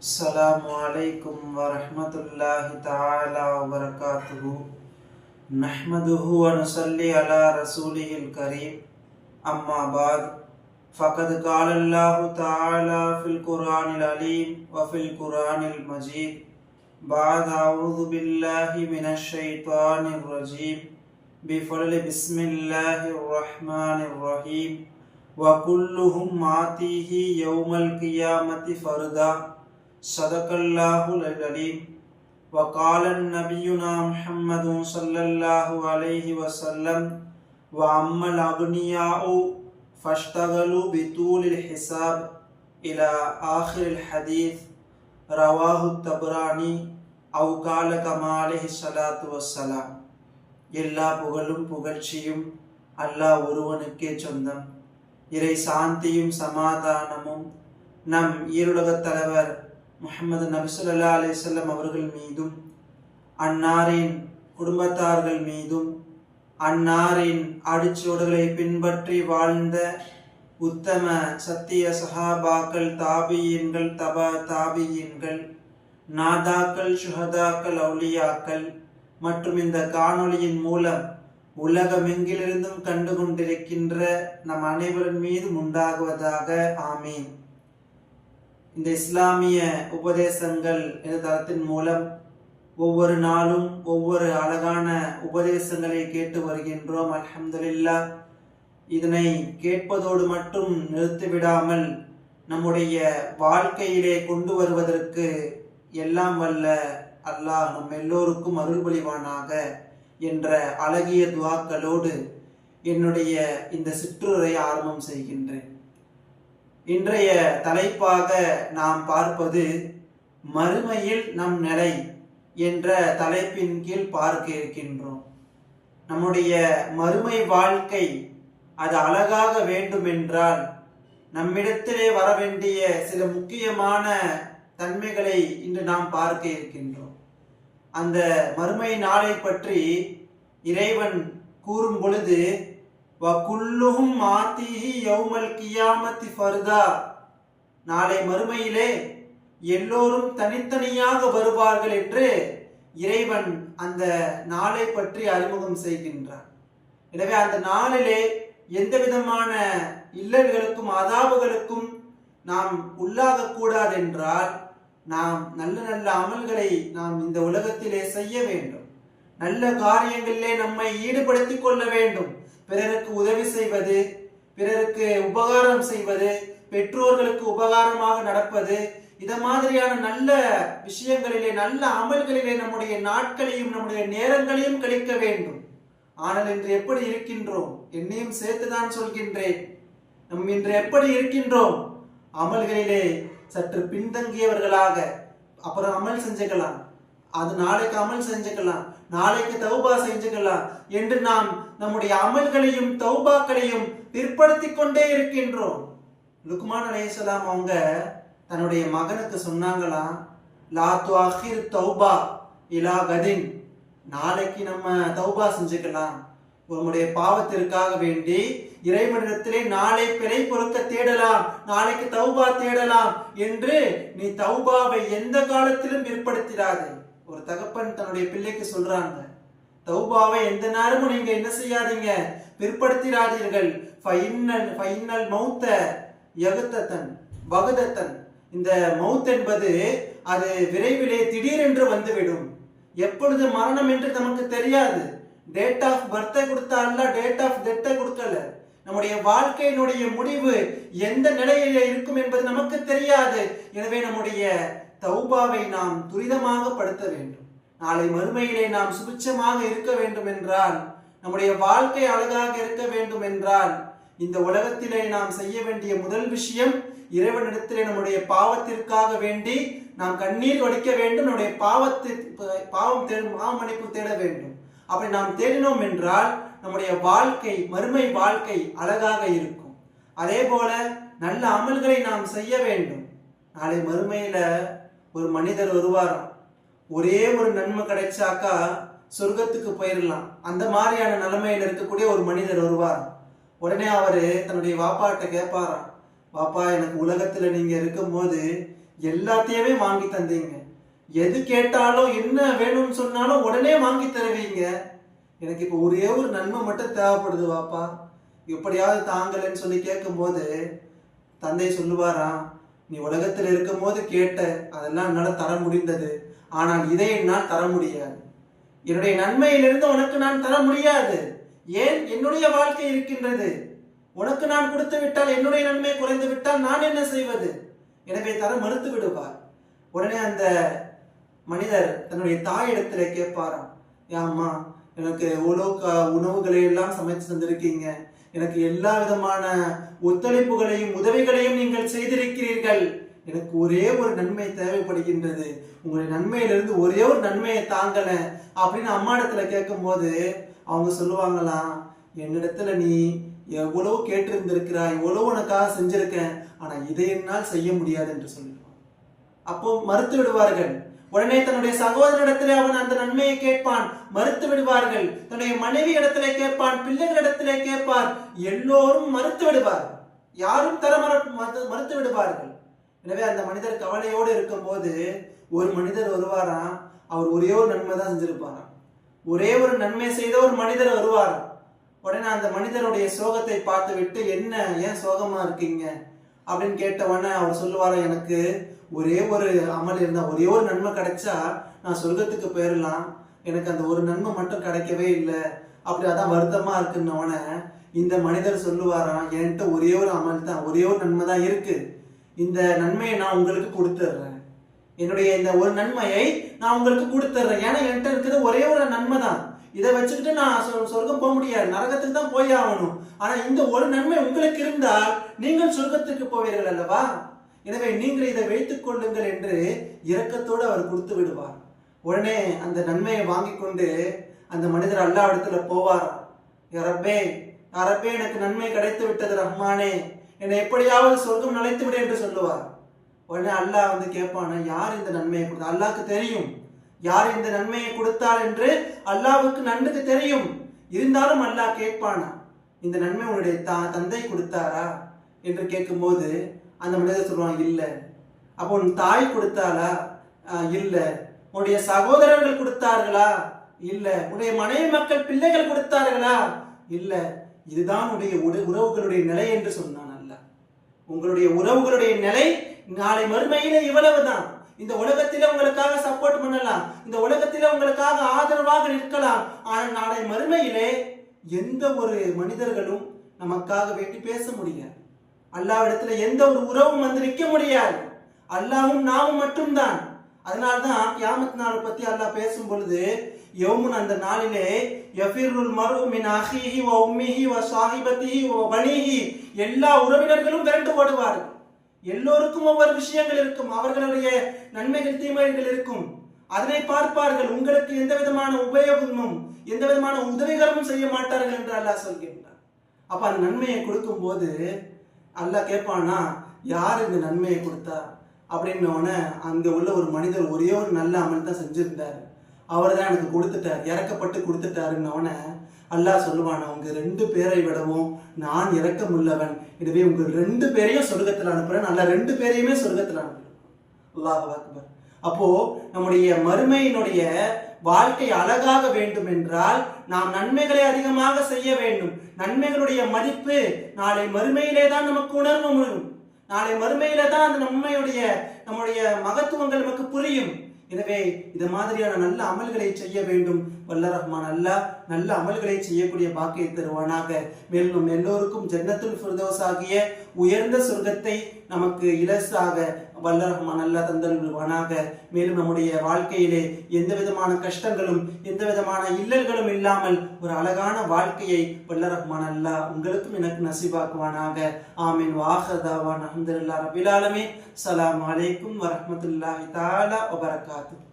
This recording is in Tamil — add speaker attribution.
Speaker 1: अस्सलामु अलैकुम वरहमतुल्लाहि तआला वबरकातुहू नहमदुहु व नुसल्ली अला रसूलिहिल करीम अम्मा बाद फ़क़द क़ाल अल्लाहु तआला फ़िल क़ुरआनिल अलीम व फ़िल क़ुरआनिल मजीद बाद अऊज़ु बिल्लाहि मिनश शैतानिर रजीम बिफ़ज़्लि बिस्मिल्लाहिर रहमानिर रहीम व कुल्लुहुम आतीही यौमल क़ियामति फ़रदा सदक़ल्लाहुल अलीम वक़ाल नबियुना मुहम्मदुन सल्लल्लाहु अलैहि वसल्लम व अम्मल अग़नियाउ फ़श्तग़लू बितूलिल हिसाब इला आखिरिल हदीस रवाहु तबरानी औ क़ाल कमा अलैहिस्ஸலாத்து வஸ்ஸலாம். எல்லா புகழும் புகழ்ச்சியும் அல்லாஹ் ஒருவனுக்கே சொந்தம். இறை சாந்தியும் சமாதானமும் நம் ஈருலகத் தலைவர் முஹம்மது நபி ஸல்லல்லாஹு அலைஹி வஸல்லம் அவர்கள் மீதும் அன்னாரின் குடும்பத்தார்கள் மீதும் அன்னாரின் அடிச்சுவடுகளை பின்பற்றி வாழ்ந்த உத்தம சத்திய சஹாபாக்கள், தாபியீன்கள், தபா தாபியீன்கள், நாதாக்கள், ஷுஹதாக்கள், அவுலியாக்கள் மற்றும் இந்த காணொளியின் மூலம் உலகமெங்கிலிருந்தும் கண்டு கொண்டிருக்கின்ற நம் அனைவரின் மீதும் உண்டாகுவதாக. ஆமீன். இந்த இஸ்லாமிய உபதேசங்கள் என்ற தளத்தின் மூலம் ஒவ்வொரு நாளும் ஒவ்வொரு அழகான உபதேசங்களை கேட்டு வருகின்றோம். அல்ஹம்துலில்லாஹ். இதனை கேட்பதோடு மட்டும் நிறுத்திவிடாமல் நம்முடைய வாழ்க்கையிலே கொண்டு வருவதற்கு எல்லாம் வல்ல அல்லாஹ் நம் எல்லோருக்கும் அருள் புரிவானாக என்ற அழகிய துஆக்களோடு என்னுடைய இந்த சிற்றுரை ஆரம்பம் செய்கின்றேன். இன்றைய தலைப்பாக நாம் பார்ப்பது மறுமையில் நம் நிலை என்ற தலைப்பின் கீழ் பார்க்க இருக்கின்றோம். நம்முடைய மறுமை வாழ்க்கை அது அழகாக வேண்டுமென்றால் நம்மிடத்திலே வர வேண்டிய சில முக்கியமான தன்மைகளை இன்று நாம் பார்க்க இருக்கின்றோம். அந்த மறுமை நாளை பற்றி இறைவன் கூறும் பொழுது வகுல்லுஹும் ஆதீஹி யௌமல் கியாமத்தி ஃபர்தா, நாளை மறுமையிலே எல்லோரும் தனித்தனியாக வருவார்கள் என்று இறைவன் அந்த நாளை பற்றி அறிமுகம் செய்கின்றார். எனவே அந்த நாளிலே எந்த விதமான இல்லல்களுக்கும் அதாபுகளுக்கும் நாம் உள்ளாகக்கூடாது என்றால் நாம் நல்ல நல்ல அமல்களை நாம் இந்த உலகத்திலே செய்ய வேண்டும். நல்ல காரியங்களிலே நம்மை ஈடுபடுத்திக் கொள்ள வேண்டும். பிறருக்கு உதவி செய்வது, பிறருக்கு உபகாரம் செய்வது, பெற்றோர்களுக்கு உபகாரமாக நடப்பது, இத மாதிரியான நல்ல விஷயங்களிலே நல்ல அமல்களிலே நம்முடைய நாட்களையும் நம்முடைய நேரங்களையும் கழிக்க வேண்டும். ஆனால் இன்று எப்படி இருக்கின்றோம்? என்னையும் சேர்த்துதான் சொல்கின்றேன். நம் இன்று எப்படி இருக்கின்றோம்? அமல்களிலே சற்று பின்தங்கியவர்களாக, அப்புறம் அமல் செஞ்சுக்கலாம், அது நாளைக்கு அமல் செஞ்சுக்கலாம், நாளைக்கு தௌபா செஞ்சுக்கலாம் என்று நாம் நம்முடைய அமல்களையும் தௌபாக்களையும் பிற்படுத்திக் கொண்டே இருக்கின்றோம். லுக்மான் அலைஹிஸ்ஸலாம் அவங்க தன்னுடைய மகனுக்கு சொன்னாங்களாம், லா துஅஹிர் தௌபா இலா கதின், நாளைக்கு நம்ம தௌபா செஞ்சுக்கலாம், உங்களுடைய பாவத்திற்காக வேண்டி இறைவனிடத்திலே நாளை பிழை பொறுக்க தேடலாம், நாளைக்கு தௌபா தேடலாம் என்று நீ தௌபாவை எந்த காலத்திலும் பிற்படுத்திடாது. ஒரு தகப்பன் தன்னுடைய பிள்ளைக்கு சொல்றாங்க, தௌபாவை எந்த நேரமும் நீங்க என்ன செய்யாதீங்க, பிற்படுத்திடாதீர்கள். ஃபைனல் மௌத்த யகுதத்தன் பகுதத்தன், இந்த மௌத் என்பது அது விரைவிலே திடீரென்று வந்துவிடும். எப்பொழுது மரணம் என்று நமக்கு தெரியாது. டேட் ஆஃப் பர்த்தை கொடுத்தால, டேட் ஆஃப் டெத்தை கொடுக்கல. நம்முடைய வாழ்க்கையினுடைய முடிவு எந்த நிலையிலே இருக்கும் என்பது நமக்கு தெரியாது. எனவே நம்முடைய தௌபாவை நாம் துரிதமாக படுத்த வேண்டும். நாளை மறுமையிலே நாம் சுபிட்சமாக இருக்க வேண்டும் என்றால், நம்முடைய வாழ்க்கை அழகாக இருக்க வேண்டும் என்றால், இந்த உலகத்திலே நாம் செய்ய வேண்டிய முதல் விஷயம் இறைவனிடத்திலே நம்முடைய பாவத்திற்காக வேண்டி நாம் கண்ணீர் வடிக்க வேண்டும். நம்முடைய பாவ மன்னிப்பு தேட வேண்டும். அப்படி நாம் தேடினோம் என்றால் நம்முடைய வாழ்க்கை, மறுமை வாழ்க்கை அழகாக இருக்கும். அதே போல நல்ல அமல்களை நாம் செய்ய வேண்டும். நாளை மறுமையில ஒரு மனிதர் வருவாராம், ஒரே ஒரு நன்மை கிடைச்சாக்கா சொர்க்கத்துக்கு போயிடலாம், அந்த மாதிரியான நிலைமையில இருக்கக்கூடிய ஒரு மனிதர் வருவாராம். உடனே அவரு தன்னுடைய வாப்பாட்ட கேட்பாராம், பாப்பா எனக்கு உலகத்துல நீங்க இருக்கும்போது எல்லாத்தையுமே வாங்கி தந்தீங்க. எது கேட்டாலும் என்ன வேணும்னு சொன்னாலும் உடனே வாங்கி தருவீங்க. எனக்கு இப்போ ஒரே ஒரு நன்மை மட்டும் தேவைப்படுது வாப்பா, எப்படியாவது தாங்கலன்னு சொல்லி கேட்கும்போது தந்தை சொல்லுவாராம், நீ உலகத்தில் இருக்கும் போது கேட்ட அதெல்லாம் என்னால் தர முடிந்தது, ஆனால் இதை என்னால் தர முடியாது. என்னுடைய நன்மையிலிருந்து உனக்கு நான் தர முடியாது. ஏன்? என்னுடைய வாழ்க்கை இருக்கின்றது. உனக்கு நான் கொடுத்து விட்டால் என்னுடைய நன்மை குறைந்து விட்டால் நான் என்ன செய்வது? எனவே தர மறுத்து விடுவார். உடனே அந்த மனிதர் தன்னுடைய தாயிடத்துல கேட்பாராம், ஏம்மா எனக்கு எவ்வளோ உணவுகளை எல்லாம் சமைச்சு தந்திருக்கீங்க, எனக்கு எல்லா விதமான ஒத்துழைப்புகளையும் உதவிகளையும் நீங்கள் செய்திருக்கிறீர்கள், எனக்கு ஒரே ஒரு நன்மை தேவைப்படுகின்றது, உங்களுடைய நன்மையிலிருந்து ஒரே ஒரு நன்மையை தாங்கல அப்படின்னு அம்மா இடத்துல கேட்கும் போது அவங்க சொல்லுவாங்களாம், என்னிடத்துல நீ எவ்வளவு கேட்டிருந்திருக்கிறாய், எவ்வளவு உனக்காக செஞ்சிருக்கேன், ஆனா இதை என்னால் செய்ய முடியாது என்று சொல்லிடுவான். அப்போ மறுத்து விடுவார்கள். உடனே தன்னுடைய சகோதரனிடத்திலே அவன் அந்த நன்மையை கேட்பான், மறுத்து விடுவார்கள். தன்னுடைய மனைவி இடத்திலே கேட்பான், பிள்ளைகளிடத்திலே கேட்பார், எல்லோரும் மறுத்து விடுவார், யாரும் தர மறுத்து விடுவார்கள். எனவே அந்த மனிதர் கவலையோடு இருக்கும் போது ஒரு மனிதர் வருவாராம், அவர் ஒரே ஒரு நன்மை தான் செஞ்சிருப்பாராம். ஒரே ஒரு நன்மை செய்த ஒரு மனிதர் வருவாராம். உடனே அந்த மனிதருடைய சோகத்தை பார்த்து விட்டு, என்ன ஏன் சோகமா இருக்கீங்க அப்படின்னு கேட்டவொடனே அவர் சொல்லுவாராம், எனக்கு ஒரே ஒரு அமல் இருந்தா, ஒரே ஒரு நன்மை கிடைச்சா நான் சொர்க்கத்துக்கு போயிடலாம், எனக்கு அந்த ஒரு நன்மை மட்டும் கிடைக்கவே இல்லை, அப்படி அதான் வருத்தமா இருக்குன்னவன இந்த மனிதர் சொல்லுவாராம், என்கிட்ட ஒரே ஒரு அமல் தான், ஒரே ஒரு நன்மை தான் இருக்கு, இந்த நன்மையை நான் உங்களுக்கு கொடுத்துட்றேன், என்னுடைய இந்த ஒரு நன்மையை நான் உங்களுக்கு கொடுத்துட்றேன், ஏன்னா என்கிட்ட இருக்கிறது ஒரே ஒரு நன்மை தான், இதை வச்சுக்கிட்டு நான் சொர்க்கம் போக முடியாது, நரகத்துக்கு தான் போய் ஆகணும், ஆனா இந்த ஒரு நன்மை உங்களுக்கு இருந்தால் நீங்கள் சொர்க்கத்துக்கு போவீர்கள் அல்லவா, எனவே நீங்கள் இதை வைத்துக் கொள்ளுங்கள் என்று இரக்கத்தோடு அவர் கொடுத்து விடுவார். உடனே அந்த நன்மையை வாங்கி கொண்டு அந்த மனிதர் அல்லாஹ்விடத்துல போவார், ரப்பே ரப்பே எனக்கு நன்மை கிடைத்து விட்டது ரஹ்மானே, என்னை எப்படியாவது சொர்க்கம் நுழைத்து விடு என்று சொல்லுவார். உடனே அல்லாஹ் வந்து கேட்பான, யார் இந்த நன்மையை கொடுத்தா? அல்லாஹ்க்கு தெரியும் யார் இந்த நன்மையை கொடுத்தார் என்று, அல்லாஹ்வுக்கு நன்கு தெரியும். இருந்தாலும் அல்லாஹ் கேட்பானா, இந்த நன்மை உன்னுடைய தந்தை கொடுத்தாரா என்று கேட்கும்போது அந்த மனிதர் சொல்லுவாங்க, இல்லை. அப்போ உன் தாய் கொடுத்தாளா? இல்லை. உன்னுடைய சகோதரர்கள் கொடுத்தார்களா? இல்லை. உன்னுடைய மனைவி மக்கள் பிள்ளைகள் கொடுத்தார்களா? இல்லை. இதுதான் உன்னுடைய உறவுகளுடைய நிலை என்று சொன்னான் அல்லாஹ். உங்களுடைய உறவுகளுடைய நிலை நாளை மறுமையில இவ்வளவுதான். இந்த உலகத்தில உங்களுக்காக சப்போர்ட் பண்ணலாம், இந்த உலகத்தில உங்களுக்காக ஆதரவாக நிற்கலாம், ஆனால் நாளை மறுமையிலே எந்த ஒரு மனிதர்களும் நமக்காக வேண்டி பேச முடியாது. அல்லாஹ்விடத்துல எந்த ஒரு உறவும் வந்து நிற்க முடியாது. அல்லாஹ்வும் நாமும் மட்டும்தான். அதனால்தான் கியாமத் நாள் பத்தி அல்லாஹ் பேசும் பொழுது, யௌமுன் அந்த நாளிலே யஃபிருல் மர்உ மின் அஹீஹி வ உம்மிஹி வ ஸாஹிபத்திஹி வ பனீஹி, எல்லா உறவினர்களும் விரண்டு ஓடுவார்கள். எல்லோருக்கும் ஒவ்வொரு விஷயங்கள் இருக்கும், அவர்களுடைய நன்மைகள் தீமைகள் இருக்கும், அதனை பார்ப்பார்கள். உங்களுக்கு எந்த விதமான உபயோகமும் எந்த விதமான உதவிகளும் செய்ய மாட்டார்கள் என்று அல்லாஹ் சொல்கின்றார். அப்ப அந்த நன்மையை கொடுக்கும் போது அல்லாஹ் கேட்பானா, யார் இந்த நன்மையை கொடுத்தா அப்படின்னோடனே அங்க உள்ள ஒரு மனிதர் ஒரே ஒரு நல்ல அமல் தான் செஞ்சிருந்தார், அவர் தான் எனக்கு கொடுத்துட்டார், இறக்கப்பட்டு கொடுத்துட்டாருன்னோடனே அல்லாஹ் சொல்லுவானா, உங்க 2 பேரை விடவும் நான் இரக்கம் உள்ளவன், எனவே உங்க 2 பேரையும் சொர்க்கத்தில் அனுப்புறேன், நல்ல 2 பேரையுமே சொர்க்கத்தில் அனுப்புறேன். அல்லாஹ் அக்பர். அப்போ நம்முடைய மறுமையினுடைய வாழ்க்கை அழகாக வேண்டும் என்றால் நாம் நன்மைகளை அதிகமாக செய்ய வேண்டும். நன்மைகளுடைய மதிப்பு நாளை மறுமையிலே தான் நமக்கு உணர்வு முடியும். நாளை மறுமையில தான் அந்த நம்முடைய மகத்துவங்கள் நமக்கு புரியும். எனவே இது மாதிரியான நல்ல அமல்களை செய்ய வேண்டும். வல்ல ரஹ்மான் அல்லாஹ் நல்ல அமல்களை செய்யக்கூடிய பாக்கியை தருவானாக. மேலும் எல்லோருக்கும் ஜன்னத்துல் ஃபிர்தௌஸ் ஆகிய உயர்ந்த சொர்க்கத்தை நமக்கு இலசாக வல்ல ரஹ்மான் அல்லாஹ் தந்தருள்வானாக. மேலும் நம்முடைய வாழ்க்கையிலே எந்த விதமான கஷ்டங்களும் எந்த விதமான இல்லல்களும் இல்லாமல் ஒரு அழகான வாழ்க்கையை வல்ல ரஹ்மான் அல்லாஹ் உங்களுக்கும் எனக்கு நசீபாக்குவானாக. ஆமீன். வாஹிர் தஅவானா அல்ஹம்துலில்லாஹி ரப்பில் ஆலமீன். அஸ்ஸலாமு அலைக்கும் வரஹ்மத்துல்லாஹி தஆலா வபரகாத்துஹு.